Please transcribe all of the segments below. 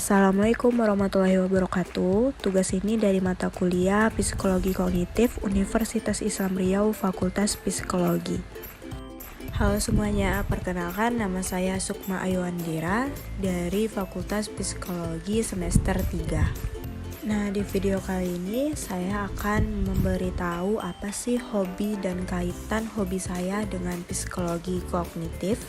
Assalamualaikum warahmatullahi wabarakatuh. Tugas ini dari mata kuliah Psikologi Kognitif Universitas Islam Riau Fakultas Psikologi. Halo semuanya, perkenalkan nama saya Sukma Ayuandira dari Fakultas Psikologi semester 3. Nah, di video kali ini saya akan memberitahu apa sih hobi dan kaitan hobi saya dengan psikologi kognitif.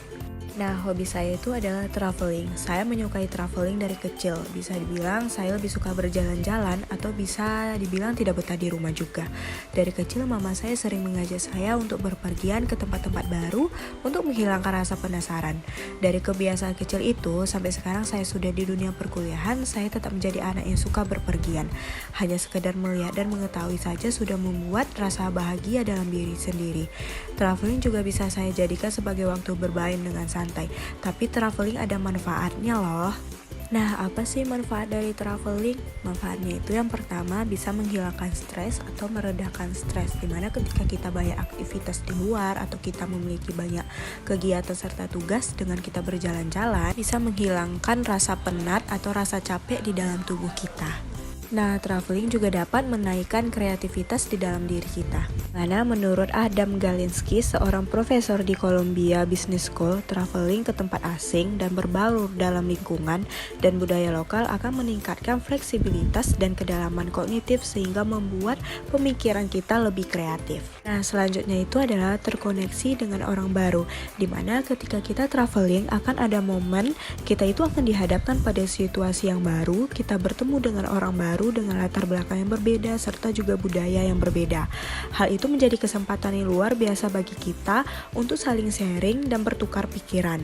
Nah, hobi saya itu adalah traveling. Saya menyukai traveling dari kecil. Bisa dibilang saya lebih suka berjalan-jalan atau bisa dibilang tidak betah di rumah juga. Dari kecil mama saya sering mengajak saya untuk berpergian ke tempat-tempat baru untuk menghilangkan rasa penasaran. Dari kebiasaan kecil itu, sampai sekarang saya sudah di dunia perkuliahan, saya tetap menjadi anak yang suka berpergian. Hanya sekedar melihat dan mengetahui saja sudah membuat rasa bahagia dalam diri sendiri. Traveling juga bisa saya jadikan sebagai waktu bermain dengan santai, tapi traveling ada manfaatnya loh. Nah, apa sih manfaat dari traveling? Manfaatnya itu yang pertama bisa menghilangkan stres atau meredakan stres, dimana ketika kita banyak aktivitas di luar atau kita memiliki banyak kegiatan serta tugas, dengan kita berjalan-jalan bisa menghilangkan rasa penat atau rasa capek di dalam tubuh kita. Nah, traveling juga dapat menaikkan kreativitas di dalam diri kita. Karena menurut Adam Galinsky, seorang profesor di Columbia Business School, traveling ke tempat asing dan berbaur dalam lingkungan dan budaya lokal akan meningkatkan fleksibilitas dan kedalaman kognitif sehingga membuat pemikiran kita lebih kreatif. Nah, selanjutnya itu adalah terkoneksi dengan orang baru, dimana ketika kita traveling akan ada momen kita itu akan dihadapkan pada situasi yang baru, kita bertemu dengan orang baru dengan latar belakang yang berbeda serta juga budaya yang berbeda. Hal itu menjadi kesempatan yang luar biasa bagi kita untuk saling sharing dan bertukar pikiran.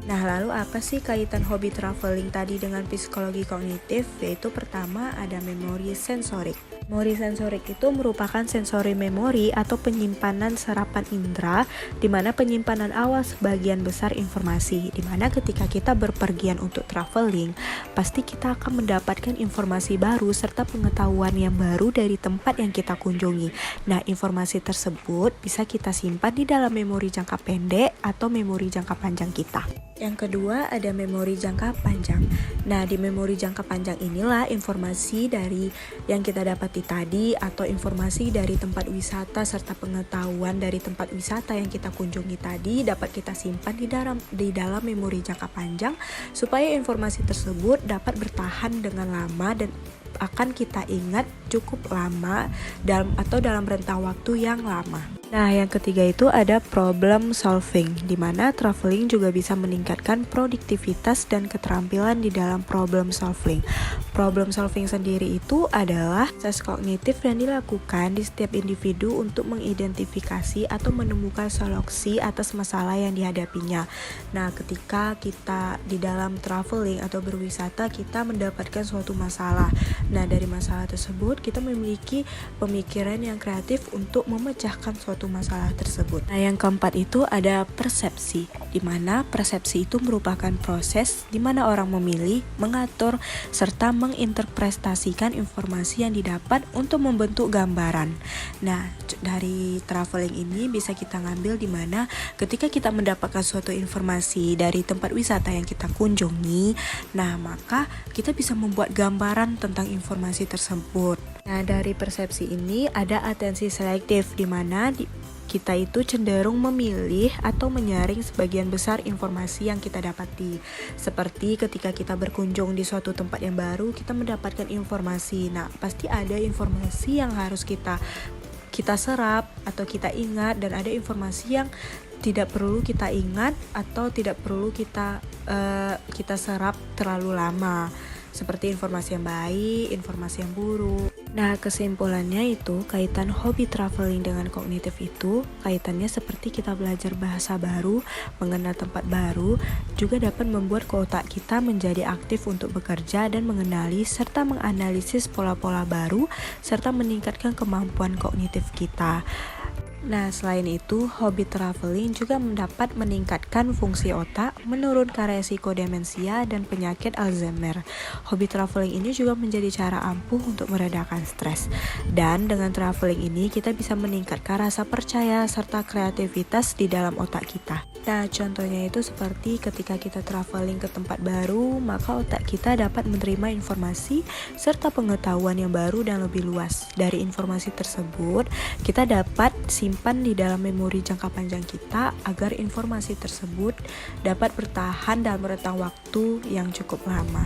Nah, lalu apa sih kaitan hobi traveling tadi dengan psikologi kognitif? Yaitu pertama ada memori sensorik. Memori sensorik itu merupakan sensori memori atau penyimpanan serapan indera, di mana penyimpanan awal sebagian besar informasi, di mana ketika kita berpergian untuk traveling, pasti kita akan mendapatkan informasi baru serta pengetahuan yang baru dari tempat yang kita kunjungi. Nah, informasi tersebut bisa kita simpan di dalam memori jangka pendek atau memori jangka panjang kita. Yang kedua ada memori jangka panjang. Nah, di memori jangka panjang inilah informasi dari yang kita dapati tadi atau informasi dari tempat wisata serta pengetahuan dari tempat wisata yang kita kunjungi tadi dapat kita simpan di dalam memori jangka panjang supaya informasi tersebut dapat bertahan dengan lama dan akan kita ingat cukup lama dalam rentang waktu yang lama. Nah, yang ketiga itu ada problem solving, di mana traveling juga bisa meningkatkan produktivitas dan keterampilan di dalam problem solving. Problem solving sendiri itu adalah proses kognitif yang dilakukan di setiap individu untuk mengidentifikasi atau menemukan solusi atas masalah yang dihadapinya. Nah, ketika kita di dalam traveling atau berwisata, kita mendapatkan suatu masalah. Nah, dari masalah tersebut kita memiliki pemikiran yang kreatif untuk memecahkan suatu masalah tersebut. Nah, yang keempat itu ada persepsi, di mana persepsi itu merupakan proses di mana orang memilih, mengatur, serta menginterpretasikan informasi yang didapat untuk membentuk gambaran. Nah, dari traveling ini bisa kita ngambil di mana ketika kita mendapatkan suatu informasi dari tempat wisata yang kita kunjungi, nah maka kita bisa membuat gambaran tentang informasi tersebut. Nah, dari persepsi ini ada atensi selektif, di mana kita itu cenderung memilih atau menyaring sebagian besar informasi yang kita dapati. Seperti ketika kita berkunjung di suatu tempat yang baru, kita mendapatkan informasi. Nah, pasti ada informasi yang harus kita serap atau kita ingat, dan ada informasi yang tidak perlu kita ingat atau tidak perlu kita serap terlalu lama. Seperti informasi yang baik, informasi yang buruk. Nah, kesimpulannya itu kaitan hobi traveling dengan kognitif itu kaitannya seperti kita belajar bahasa baru, mengenal tempat baru, juga dapat membuat otak kita menjadi aktif untuk bekerja dan mengenali serta menganalisis pola-pola baru serta meningkatkan kemampuan kognitif kita. Nah, selain itu, hobi traveling juga dapat meningkatkan fungsi otak, menurunkan resiko demensia dan penyakit Alzheimer. Hobi traveling ini juga menjadi cara ampuh untuk meredakan stres. Dan dengan traveling ini kita bisa meningkatkan rasa percaya serta kreativitas di dalam otak kita. Nah, contohnya itu seperti ketika kita traveling ke tempat baru, maka otak kita dapat menerima informasi serta pengetahuan yang baru dan lebih luas. Dari informasi tersebut, kita dapat simpan di dalam memori jangka panjang kita agar informasi tersebut dapat bertahan dalam rentang waktu yang cukup lama.